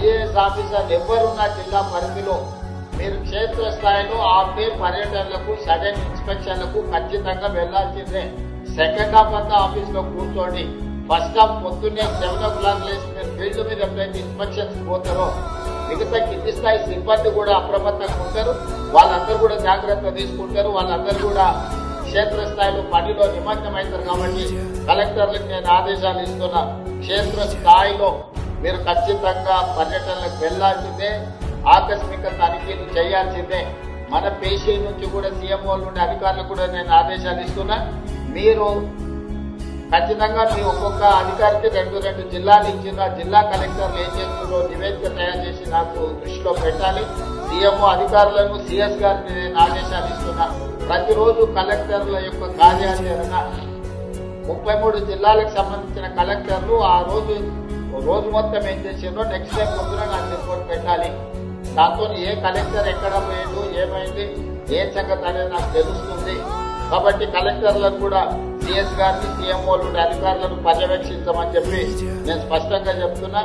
IAS ఆఫీసర్లు ఎవరున్న జిల్లా పరిధిలో మీరు క్షేత్రస్థాయిలో ఆపే పర్యటనలకు సడన్ ఇన్స్పెక్షన్లకు ఖచ్చితంగా వెళ్లాల్సిందే. సెకండ్ హాఫ్ అంతా ఆఫీస్ లో కూర్చోండి. ఫస్ట్ హాఫ్ పొద్దున్నే 7 o'clock లేసి మీరు ఫీల్డ్ మీద ఎప్పుడైతే ఇన్స్పెక్షన్స్ పోతారో మిగతా కింది స్థాయి సిబ్బంది కూడా అప్రమత్తంగా ఉంటారు. వాళ్ళందరూ కూడా జాగ్రత్త తీసుకుంటారు. వాళ్ళందరూ కూడా క్షేత్రస్థాయిలో పనిలో నిమగ్నమవుతారు. కాబట్టి కలెక్టర్లకు నేను ఆదేశాలు ఇస్తున్నా, క్షేత్ర స్థాయిలో మీరు ఖచ్చితంగా పర్యటనలకు వెళ్లాల్సిందే, ఆకస్మిక తనిఖీలు చేయాల్సిందే. మన పేషీ నుంచి కూడా సీఎంఓ నుండి అధికారులకు కూడా నేను ఆదేశాలు ఇస్తున్నా. మీరు ఖచ్చితంగా మీ ఒక్కొక్క అధికారికి 2 జిల్లాలు ఇచ్చిన జిల్లా కలెక్టర్లు ఏం చేస్తున్నారో నివేదిక తయారు చేసి నాకు దృష్టిలో పెట్టాలి. సీఎంఓ అధికారులను సిఎస్ గారిని నేను ఆదేశాలు ఇస్తున్నా. ప్రతిరోజు కలెక్టర్ల యొక్క కార్యాచరణ 33 జిల్లాలకు సంబంధించిన కలెక్టర్లు ఆ రోజు మొత్తం ఏం చేసిందో నెక్స్ట్ టైం పొద్దున నాకు రిపోర్ట్ పెట్టాలి. దాంతో ఏ కలెక్టర్ ఎక్కడ పోయిండు, ఏమైంది, ఏ సంగతి అనేది నాకు తెలుస్తుంది. కాబట్టి కలెక్టర్లకు కూడా సిఎస్ గారిని సీఎంఓ అధికారులను పర్యవేక్షించమని చెప్పి నేను స్పష్టంగా చెప్తున్నా.